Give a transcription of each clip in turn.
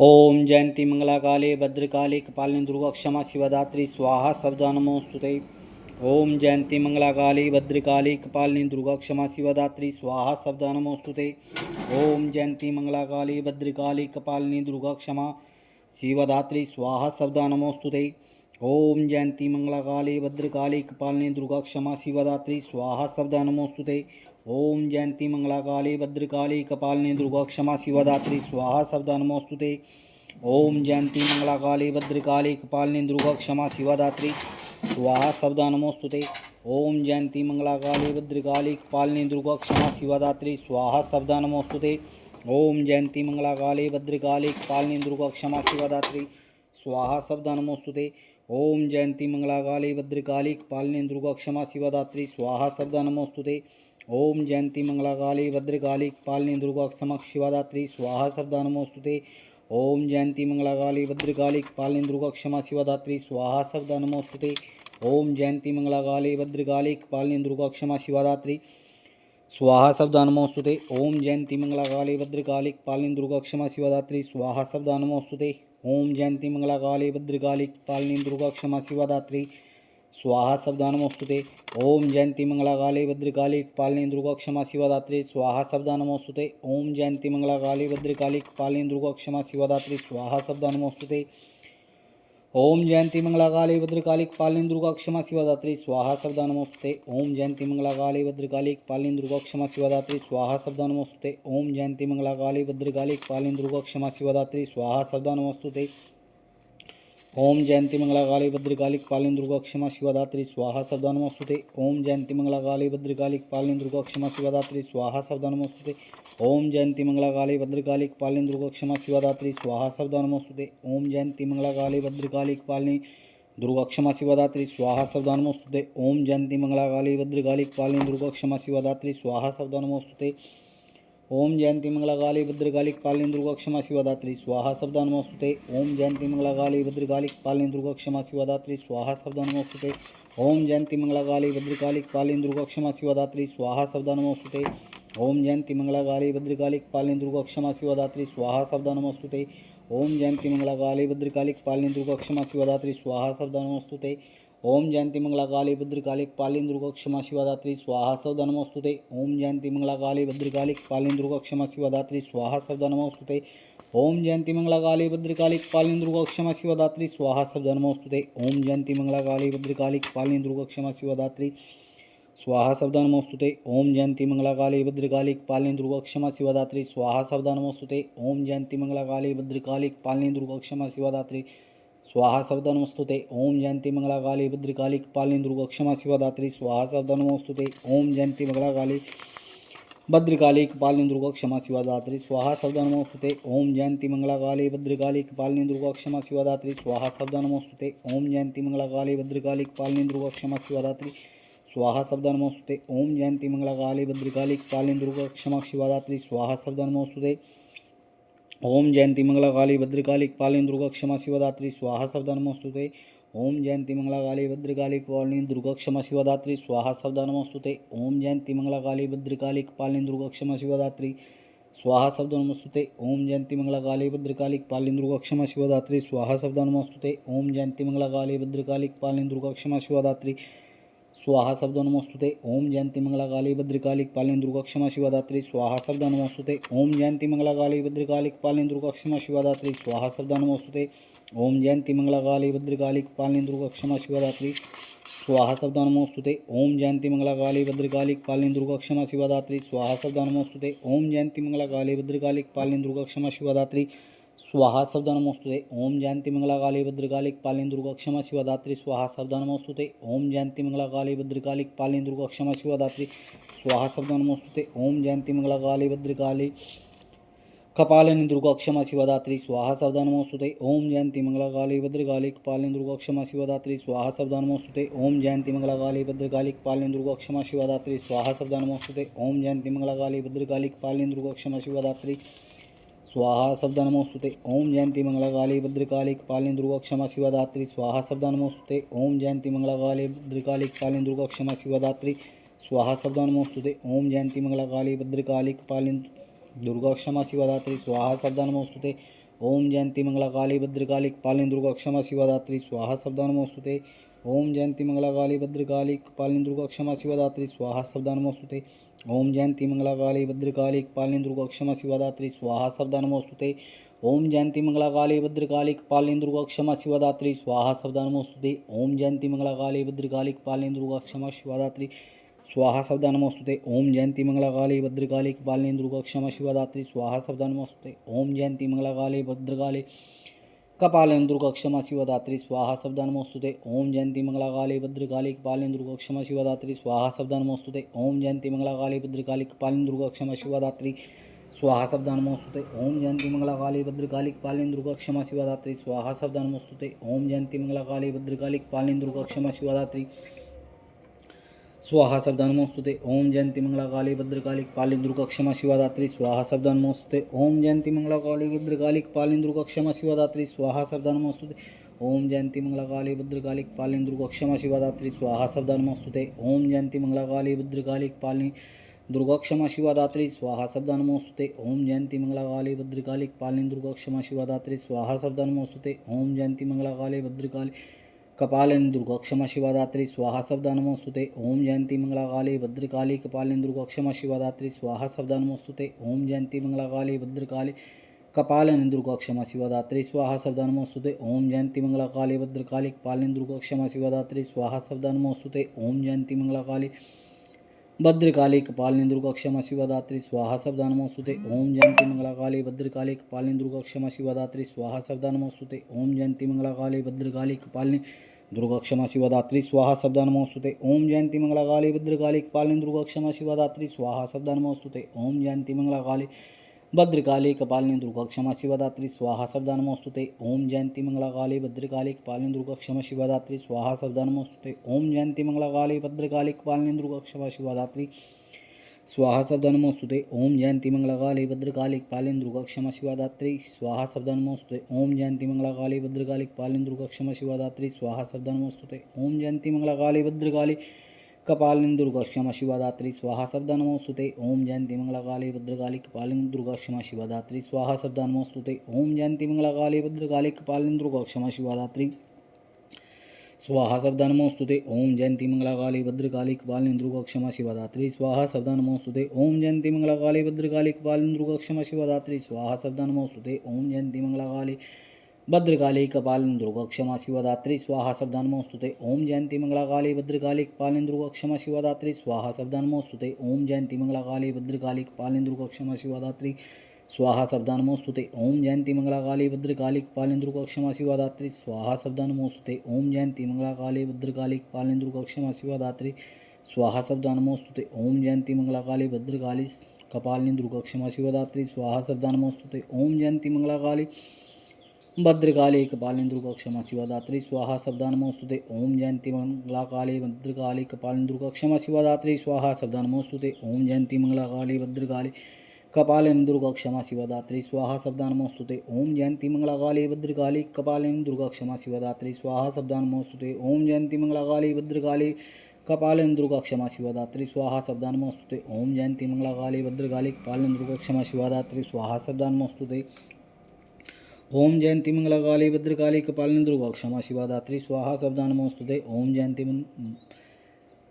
ओम जयंती मंगला काले भद्रकाली कपालिनी दुर्गा क्षमा शिवदात्री स्वाहा शब्दा नमोस्तुते। ओम जयंती मंगला काली भद्रकाली कपालिनी दुर्गा क्षमा शिवदात्री स्वाहा शब्दा नमोस्तुते। ओम जयंती मंगला काली भद्रकाली कपालिनी दुर्गा क्षमा शिवदात्री स्वाहा शब्दा नमोस्तुते। ओम जयंती मंगला काली भद्रकाली कपालिनी दुर्गा क्षमा शिवदात्री स्वाहा शब्दा नमोस्तुते। ओम जयंती मंगला काली भद्रकाली कपालिनी दुर्गा क्षमा शिवदात्री स्वाहा शब्दा नमोस्तुते। ओम जयंती मंगला काली भद्रकाली कपालिनी दुर्गा क्षमा शिवदात्री स्वाहा शब्दा नमोस्तुते। ओम जयंती मंगला काली भद्रकाली कपालिनी दुर्गा क्षमा शिवदात्री स्वाहा शब्दा नमोस्तुते। ओम जयंती मंगला काली भद्रकाली कपालिनी दुर्गा क्षमा शिवदात्री स्वाहा शब्दा नमोस्तुते। ओम जयंती मंगला काली भद्रकाली कपालिनी दुर्गा क्षमा शिवदात्री स्वाहा शब्दा नमोस्तुते। ओम जयंती मंगला काली भद्रकाली कपालिनी दुर्गा क्षमा शिवदात्री स्वाहा शब्दा नमोस्तुते। ओम जयंती मंगला काली भद्रकाली कपालिनी दुर्गा क्षमा शिवदात्री स्वाहा शब्दा नमोस्तुते। ओम जयंती मंगला काली भद्रकाली कपालिनी दुर्गा क्षमा शिवदात्री स्वाहा शब्दा नमोस्तुते। ओम जयंती मंगला काली भद्रकाली कपालिनी दुर्गा क्षमा शिवदात्री स्वाहा शब्दा नमोस्तुते। ओम जयंती मंगला काली भद्रकाली कपालिनी दुर्गा क्षमा शिवदात्री स्वाहा शब्दा नमोस्तुते। ओम जयंती मंगला काली भद्रकाली कपालिनी दुर्गा क्षमा शिवदात्री स्वाहा शब्दा नमोस्तुते। ओम जयंती मंगला काली भद्रकाली कपालिनी दुर्गा क्षमा शिवदात्री स्वाहा शब्दा नमोस्तुते। ओम जयंती मंगला काली भद्रकाली कपालिनी दुर्गा क्षमा शिवदात्री स्वाहा शब्दा नमोस्तुते। ओम जयंती मंगला काली भद्रकाली कपालिनी दुर्गा क्षमा शिवदात्री स्वाहा शब्दा नमोस्तुते। ओम जयंती मंगला काली भद्रकाली कपालिनी दुर्गा क्षमा शिवदात्री स्वाहा शब्दा नमोस्तुते। ओम जयंती मंगला काली भद्रकाली कपालिनी दुर्गा क्षमा शिवदात्री स्वाहा शब्दा नमोस्तुते। ओम जयंती मंगला काली भद्रकाली कपालिनी दुर्गा क्षमा शिवदात्री स्वाहा शब्दा नमोस्तुते। ओम जयंती मंगला काली भद्रकाली कपालिनी दुर्गा क्षमा शिवदात्री स्वाहा शब्दा नमोस्तुते। ओम जयंती मंगला काली भद्रकाली कपालिनी दुर्गा क्षमा शिवदात्री स्वाहा शब्दा नमोस्तुते। ओम जयंती मंगला काली भद्रकाली कपालिनी दुर्गा क्षमा शिवदात्री स्वाहा शब्दा नमोस्तुते। ओम जयंती मंगला काली भद्रकाली कपालिनी दुर्गा क्षमा शिवदात्री स्वाहा शब्दा नमोस्तुते। ओम जयंती मंगला काली भद्रकाली कपालिनी दुर्गा क्षमा शिवदात्री स्वाहा शब्दा नमोस्तुते। ओम जयंती मंगला काली भद्रकाली कपालिनी दुर्गा क्षमा शिवदात्री स्वाहा शब्दा नमोस्तुते। ओम जयंती मंगला काली भद्रकाली कपालिनी दुर्गा क्षमा शिवदात्री स्वाहा शब्दा नमोस्तुते। ओम जयंती मंगला काली भद्रकाली कपालिनी दुर्गा क्षमा शिवदात्री स्वाहा शब्दा नमोस्तुते। ओम जयंती मंगला काली भद्रकाली कपालिनी दुर्गा क्षमा शिवदात्री स्वाहा शब्दा नमोस्तुते। ओम जयंती मंगला काली भद्रकाली कपालिनी दुर्गा क्षमा शिवदात्री स्वाहा शब्दा नमोस्तुते। ओम जयंती मंगला काली भद्रकाली कपालिनी दुर्गा क्षमा शिवदात्री स्वाहा शब्दा नमोस्तुते। ओम जयंती मंगला काली भद्रकाली कपालिनी दुर्गा क्षमा शिवदात्री स्वाहा शब्दा नमोस्तुते। ओम जयंती मंगला काली भद्रकाली कपालिनी दुर्गा क्षमा शिवदात्री स्वाहा शब्दा नमोस्तुते। ओम जयंती मंगला काली भद्रकाली कपालिनी दुर्गा क्षमा शिवदात्री स्वाहा शब्दा नमोस्तुते। ओम जयंती मंगला काली भद्रकाली कपालिनी दुर्गा क्षमा शिवदात्री स्वाहा शब्दा नमोस्तुते। ओम जयंती मंगला काली भद्रकाली कपालिनी दुर्गा क्षमा शिवदात्री स्वाहा शब्दा नमोस्तुते। ओम जयंती मंगला काली भद्रकाली कपालिनी दुर्गा क्षमा शिवदात्री स्वाहा शब्दा नमोस्तुते। ओम जयंती मंगला काली भद्रकाली कपालिनी दुर्गा क्षमा शिवदात्री स्वाहा शब्दा नमोस्तुते। ओम जयंती मंगला काली भद्रकाली कपालिनी दुर्गा क्षमा शिवदात्री स्वाहा शब्दा नमोस्तुते। ओम जयंती मंगला काली भद्रकाली कपालिनी दुर्गा क्षमा शिवदात्री स्वाहा शब्दा नमोस्तुते। ओम जयंती मंगला काली भद्रकाली कपालिनी दुर्गा क्षमा शिवदात्री स्वाहा शब्दा नमोस्तुते। ओम जयंती मंगला काली भद्रकाली कपालिनी दुर्गा क्षमा शिवदात्री स्वाहा शब्दा नमोस्तुते। ओम जयंती मंगला काली भद्रकाली कपालिनी दुर्गा क्षमा शिवदात्री स्वाहा शब्दा नमोस्तुते। ओम जयंती मंगला काली भद्रकाली कपालिनी दुर्गा क्षमा शिवदात्री स्वाहा शब्दा नमोस्तुते। ओम जयंती मंगला काली भद्रकाली कपालिनी दुर्गा क्षमा शिवदात्री स्वाहा शब्दा नमोस्तुते। ओम जयंती मंगला काली भद्रकाली कपालिनी दुर्गा क्षमा शिवदात्री स्वाहा शब्दा नमोस्तुते। ओम जयंती मंगला काली भद्रकाली कपालिनी दुर्गा क्षमा शिवदात्री स्वाहा शब्दा नमोस्तुते। ओम जयंती मंगला काली भद्रकाली कपालिनी दुर्गा क्षमा शिवदात्री स्वाहा शब्दा नमोस्तुते। ओम जयंती मंगला काली भद्रकाली कपालिनी दुर्गा क्षमा शिवदात्री स्वाहा शब्दा नमोस्तुते। ओम जयंती मंगला काली भद्रकाली कपालिनी दुर्गा क्षमा शिवदात्री स्वाहा शब्दा नमोस्तुते। ओम जयंती मंगला काली भद्रकाली कपालिनी दुर्गा क्षमा शिवदात्री स्वाहा शब्दा नमोस्तुते। ओम जयंती मंगला काली भद्रकाली कपालिनी दुर्गा क्षमा शिवदात्री स्वाहा शब्दा नमोस्तुते। ओम जयंती मंगला काली भद्रकाली कपालिनी दुर्गा क्षमा शिवदात्री स्वाहा शब्दा नमोस्तुते। ओम जयंती मंगला काली भद्रकाली कपालिनी दुर्गा क्षमा शिवदात्री स्वाहा शब्दा नमोस्तुते। ओम जयंती मंगला काली भद्रकाली कपालिनी दुर्गा क्षमा शिवदात्री स्वाहा शब्दा नमोस्तुते। ओम जयंती मंगला काली भद्रकाली कपालिनी दुर्गा क्षमा शिवदात्री स्वाहा शब्दा नमोस्तुते। ओम जयंती मंगला काली भद्रकाली कपालिनी दुर्गा क्षमा शिवदात्री स्वाहा शब्दा नमोस्तुते। ओम जयंती मंगला काली भद्रकाली कपालिनी दुर्गा क्षमा शिवदात्री स्वाहा शब्दा नमोस्तुते। ओम जयंती मंगला काली भद्रकाली कपालिनी दुर्गा क्षमा शिवा दात्री स्वाहा शब्दा नमोस्तुते। ओम जयंती मंगला काली भद्रकाली कपालिनी दुर्गा क्षमा शिवा दात्री स्वाहा शब्दा नमोस्तुते। ओम जयंती मंगला काली भद्रकाली कपालिनी दुर्गा क्षमा शिवा दात्री स्वाहा शब्दा नमोस्तुते। ओम जयंती मंगला काली भद्रकाली कपालिनी दुर्गा क्षमा शिवा दात्री स्वाहा शब्दा नमोस्तुते। ओम जयंती मंगला काली भद्रकाली कपालिनी दुर्गा क्षमा शिवा दात्री स्वाहा शब्दा नमोस्तुते। ओम जयंती मंगला काली भद्रकाली कपालिनी दुर्गा क्षमा शिवा दात्री स्वाहा शब्दा नमोस्तुते। ओम जयंती मंगला काली भद्रकाली कपालिनी दुर्गा क्षमा शिवा दात्री स्वाहा शब्दा नमोस्तुते। ओम जयंती मंगला काली भद्रकाली कपालिनी दुर्गा क्षमा शिवा दात्री स्वाहा शब्दा नमोस्तुते। ओम जयंती मंगला काली भद्रकाली कपालिनी दुर्गा क्षमा शिवा दात्री स्वाहा शब्दा नमोस्तुते। ओम जयंती मंगला काली भद्रकाली कपालिनी दुर्गा क्षमा शिवा दात्री स्वाहा शब्दा नमोस्तुते। ओम जयंती मंगला काली भद्रकाली कपालिनी दुर्गा क्षमा शिवा दात्री स्वाहा शब्दा नमोस्तुते। ओम जयंती मंगला काली भद्रकाली कपालिनी दुर्गा क्षमा शिवा दात्री स्वाहा शब्दा नमोस्तुते। ओम जयंती मंगला काली भद्रकाली कपालिनी दुर्गा क्षमा शिवा दात्री स्वाहा शब्दा नमोस्तुते। ओम जयंती मंगला काली भद्रकाली कपालिनी दुर्गा क्षमा शिवा दात्री स्वाहा शब्दा नमोस्तुते। ओम जयंती मंगला काली भद्रकाली कपालिनी दुर्गा क्षमा शिवा दात्री स्वाहा शब्दा नमोस्तुते। ओम जयंती मंगला काली भद्रकाली कपालिनी दुर्गा क्षमा शिवा दात्री स्वाहा शब्दा नमोस्तुते। ओम जयंती मंगला काली भद्रकाली कपालिनी दुर्गा क्षमा शिवा दात्री स्वाहा शब्दा नमोस्तुते। ओम जयंती मंगला काली भद्रकाली कपालिनी दुर्गा क्षमा शिवा दात्री स्वाहा शब्दा नमोस्तुते। ओम जयंती मंगला काली भद्रकाली कपालिनी दुर्गा क्षमा शिवा दात्री स्वाहा शब्दा नमोस्तुते। ओम जयंती मंगला काली भद्रकाली कपालिनी दुर्गा क्षमा शिवा दात्री स्वाहा शब्दा नमोस्तुते। ओम जयंती मंगला काली भद्रकाली कपालिनी दुर्गा क्षमा शिवा दात्री स्वाहा शब्दा नमोस्तुते। ओम जयंती मंगला काली भद्रकाली कपालिनी दुर्गा क्षमा शिवा दात्री स्वाहा शब्दा नमोस्तुते। ओम जयंती मंगला काली भद्रकाली कपालिनी दुर्गा क्षमा शिवा दात्री स्वाहा शब्दा नमोस्तुते। ओम जयंती मंगला काली भद्रकाली कपालिनी दुर्गा क्षमा शिवा दात्री स्वाहा शब्दा नमोस्तुते। ओम जयंती मंगला काली भद्रकाली कपालिनी दुर्गा क्षमा शिवा दात्री स्वाहा शब्दा नमोस्तुते। ओम जयंती मंगला काली भद्रकाली कपालिनी दुर्गा क्षमा शिवा दात्री स्वाहा शब्दा नमोस्तुते। ओम जयंती मंगला काली भद्रकाली कपालिनी दुर्गा क्षमा शिवा दात्री स्वाहा शब्दा नमोस्तुते। ओम जयंती मंगला काली भद्रकाली कपालिनी दुर्गा क्षमा शिवा दात्री स्वाहा शब्दा नमोस्तुते। ओम जयंती मंगला काली भद्रकाली कपालिनी दुर्गा क्षमा शिवा दात्री स्वाहा शब्दा नमोस्तुते। ओम जयंती मंगला काली भद्रकाली कपालिनी दुर्गा क्षमा शिवा दात्री स्वाहा शब्दा नमोस्तुते। ओम जयंती मंगला काली भद्रकाली कपालिनी दुर्गा क्षमा शिवा दात्री स्वाहा शब्दा नमोस्तुते। ओम जयंती मंगला काली भद्रकाली कपालिनी दुर्गा क्षमा शिवा दात्री स्वाहा शब्दा नमोस्तुते। ओम जयंती मंगला काली भद्रकाली कपालिनी दुर्गा क्षमा शिवा दात्री स्वाहा शब्दा नमोस्तुते। ओम जयंती मंगला काली भद्रकाली कपालिनी दुर्गा क्षमा शिवा दात्री स्वाहा शब्दा नमोस्तुते। ओम जयंती मंगला काली भद्रकाली कपालिनी दुर्गा क्षमा शिवा दात्री स्वाहा शब्दा नमोस्तुते। ओम जयंती मंगला काली भद्रकाली कपालिनी दुर्गा क्षमा शिवा दात्री स्वाहा शब्दा नमोस्तुते। ओम जयंती मंगला काली भद्रकाली कपालिनी दुर्गा क्षमा शिवा दात्री स्वाहा शब्दा नमोस्तुते। ओम जयंती मंगला काली भद्रकाली कपालिनी दुर्गा क्षमा शिवा दात्री स्वाहा शब्दा नमोस्तुते। ओम जयंती मंगला काली भद्रकाली कपालिनी दुर्गा क्षमा शिवा दात्री स्वाहा शब्दा नमोस्तुते। ओम जयंती मंगला काली भद्रकाली कपालिनी दुर्गा क्षमा शिवा दात्री स्वाहा शब्दा नमोस्तुते। ओम जयंती मंगला काली भद्रकाली कपालिनी दुर्गा क्षमा शिवा दात्री स्वाहा शब्दा नमोस्तुते। ओम जयंती मंगला काली भद्रकाली कपालिनी दुर्गा क्षमा शिवा दात्री स्वाहा शब्दा नमोस्तुते। ओम जयंती मंगला काली भद्रकाली कपालिनी दुर्गा क्षमा शिवा दात्री स्वाहा शब्दा नमोस्तुते। ओम जयंती मंगला काली भद्रकाली कपालिनी दुर्गा क्षमा शिवा दात्री स्वाहा शब्दा नमोस्तुते। ओम जयंती मंगला काली भद्रकाली कपालिनी दुर्गा क्षमा शिवा दात्री स्वाहा शब्दा नमोस्तुते। ओम जयंती मंगला काली भद्रकाली कपालिनी दुर्गा क्षमा शिवा दात्री स्वाहा शब्दा नमोस्तुते। ओम जयंती मंगला काली भद्रकाली कपालिनी दुर्गा क्षमा शिवा दात्री स्वाहा शब्दा नमोस्तुते। ओम जयंती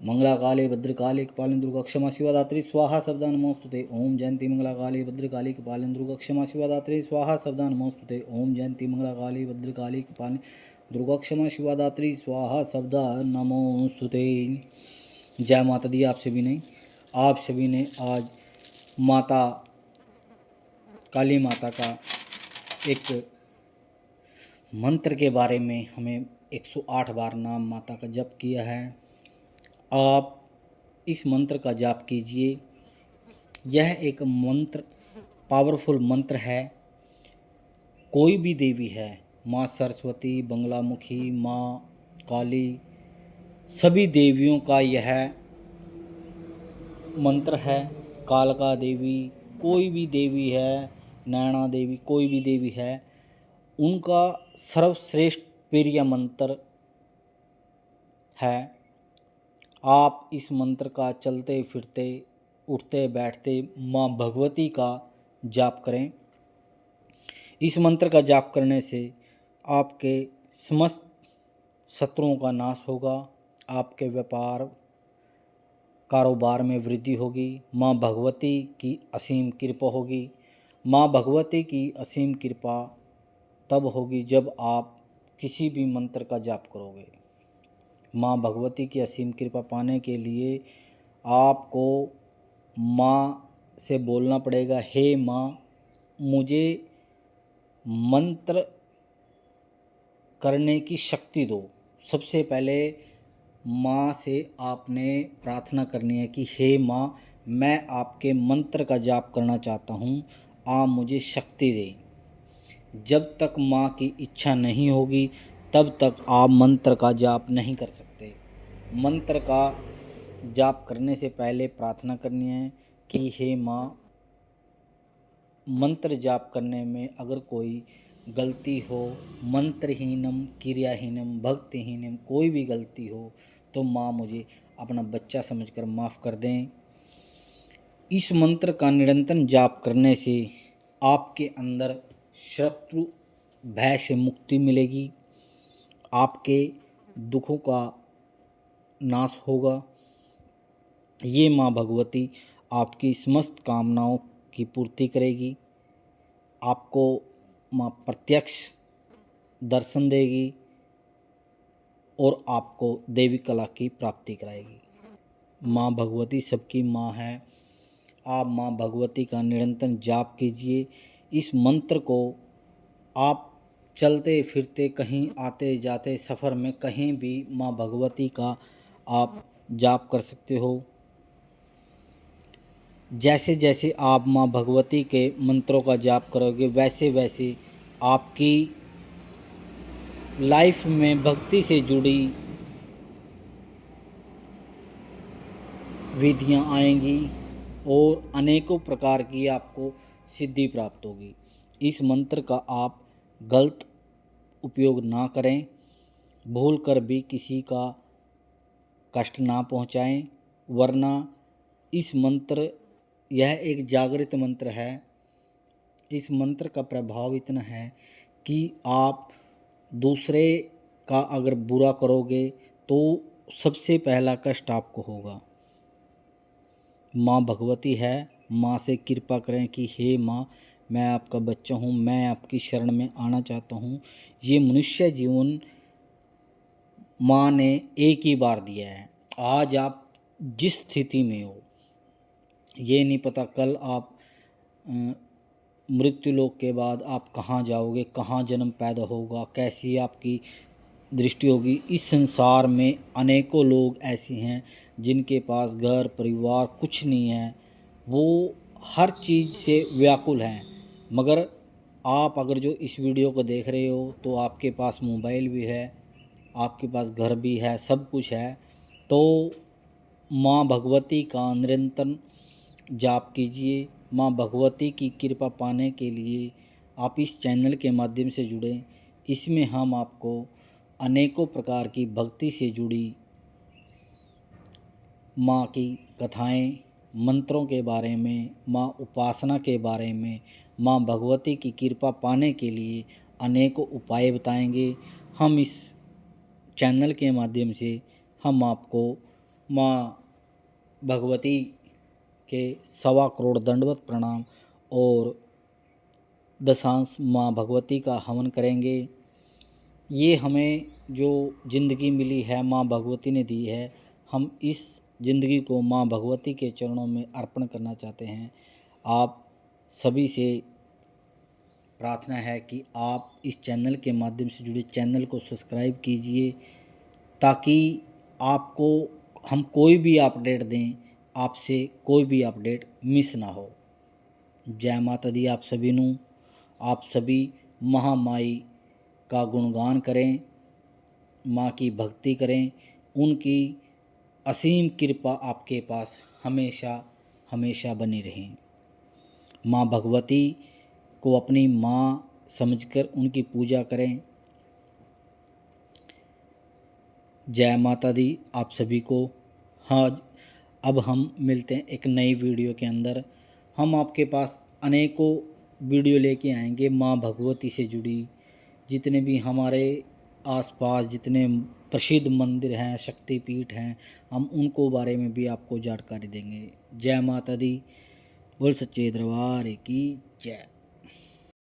मंगला काली भद्रकाली कपालिनी दुर्गा क्षमा शिवा दात्री स्वाहा शब्दा नमोस्तुते। ओम जयंती मंगला काली भद्रकाली कपालिनी दुर्गा क्षमा शिवा दात्री स्वाहा शब्दा नमोस्तुते। ओम जयंती मंगला काली भद्रकाली कपालिनी दुर्गा क्षमा शिवा दात्री स्वाहा शब्दा नमोस्तुते। जय माता दी। आप सभी ने आज माता काली माता का एक मंत्र के बारे में हमें 108 बार नाम माता का जप किया है। आप इस मंत्र का जाप कीजिए। यह एक मंत्र पावरफुल मंत्र है। कोई भी देवी है, माँ सरस्वती, बंगलामुखी, माँ काली, सभी देवियों का यह मंत्र है। कालका देवी, कोई भी देवी है, नैना देवी, कोई भी देवी है, उनका सर्वश्रेष्ठ प्रिय मंत्र है। आप इस मंत्र का चलते फिरते, उठते बैठते माँ भगवती का जाप करें। इस मंत्र का जाप करने से आपके समस्त शत्रुओं का नाश होगा, आपके व्यापार कारोबार में वृद्धि होगी, माँ भगवती की असीम कृपा होगी। माँ भगवती की असीम कृपा तब होगी जब आप किसी भी मंत्र का जाप करोगे। माँ भगवती की असीम कृपा पाने के लिए आपको माँ से बोलना पड़ेगा, हे माँ मुझे मंत्र करने की शक्ति दो। सबसे पहले माँ से आपने प्रार्थना करनी है कि हे माँ मैं आपके मंत्र का जाप करना चाहता हूँ, आप मुझे शक्ति दें। जब तक माँ की इच्छा नहीं होगी तब तक आप मंत्र का जाप नहीं कर सकते। मंत्र का जाप करने से पहले प्रार्थना करनी है कि हे माँ मंत्र जाप करने में अगर कोई गलती हो, मंत्रहीनम क्रियाहीनम भक्तिहीनम, कोई भी गलती हो तो माँ मुझे अपना बच्चा समझकर माफ़ कर दें। इस मंत्र का निरंतर जाप करने से आपके अंदर शत्रु भय से मुक्ति मिलेगी, आपके दुखों का नाश होगा। ये माँ भगवती आपकी समस्त कामनाओं की पूर्ति करेगी, आपको माँ प्रत्यक्ष दर्शन देगी और आपको देवी कला की प्राप्ति कराएगी। माँ भगवती सबकी माँ है। आप माँ भगवती का निरंतर जाप कीजिए। इस मंत्र को आप चलते फिरते, कहीं आते जाते, सफ़र में कहीं भी माँ भगवती का आप जाप कर सकते हो। जैसे जैसे आप माँ भगवती के मंत्रों का जाप करोगे वैसे वैसे आपकी लाइफ में भक्ति से जुड़ी विधियाँ आएंगी और अनेकों प्रकार की आपको सिद्धि प्राप्त होगी। इस मंत्र का आप गलत उपयोग ना करें, भूल कर भी किसी का कष्ट ना पहुंचाएं, वरना इस मंत्र यह एक जागृत मंत्र है। इस मंत्र का प्रभाव इतना है कि आप दूसरे का अगर बुरा करोगे तो सबसे पहला कष्ट आपको होगा। माँ भगवती है, माँ से कृपा करें कि हे माँ मैं आपका बच्चा हूँ, मैं आपकी शरण में आना चाहता हूँ। ये मनुष्य जीवन माँ ने एक ही बार दिया है। आज आप जिस स्थिति में हो ये नहीं पता कल आप मृत्यु लोक के बाद आप कहाँ जाओगे, कहाँ जन्म पैदा होगा, कैसी आपकी दृष्टि होगी। इस संसार में अनेकों लोग ऐसे हैं जिनके पास घर परिवार कुछ नहीं है, वो हर चीज़ से व्याकुल हैं, मगर आप अगर जो इस वीडियो को देख रहे हो तो आपके पास मोबाइल भी है, आपके पास घर भी है, सब कुछ है, तो माँ भगवती का निरंतर जाप कीजिए। माँ भगवती की कृपा पाने के लिए आप इस चैनल के माध्यम से जुड़ें। इसमें हम आपको अनेकों प्रकार की भक्ति से जुड़ी माँ की कथाएं, मंत्रों के बारे में, माँ उपासना के बारे में, माँ भगवती की कृपा पाने के लिए अनेकों उपाय बताएंगे। हम इस चैनल के माध्यम से हम आपको माँ भगवती के 1.25 करोड़ दंडवत प्रणाम और दशांश माँ भगवती का हवन करेंगे। ये हमें जो ज़िंदगी मिली है माँ भगवती ने दी है, हम इस ज़िंदगी को माँ भगवती के चरणों में अर्पण करना चाहते हैं। आप सभी से प्रार्थना है कि आप इस चैनल के माध्यम से जुड़े चैनल को सब्सक्राइब कीजिए, ताकि आपको हम कोई भी अपडेट दें, आपसे कोई भी अपडेट मिस ना हो। जय माता दी आप सभी नू। आप सभी महामाई का गुणगान करें, माँ की भक्ति करें, उनकी असीम कृपा आपके पास हमेशा हमेशा बनी रहें। माँ भगवती को अपनी माँ समझकर उनकी पूजा करें। जय माता दी आप सभी को। हाँ, अब हम मिलते हैं एक नई वीडियो के अंदर। हम आपके पास अनेकों वीडियो लेके आएंगे माँ भगवती से जुड़ी, जितने भी हमारे आसपास जितने प्रसिद्ध मंदिर हैं, शक्तिपीठ हैं, हम उनको बारे में भी आपको जानकारी देंगे। जय माता दी, बोल सच्चे दरबार की जय।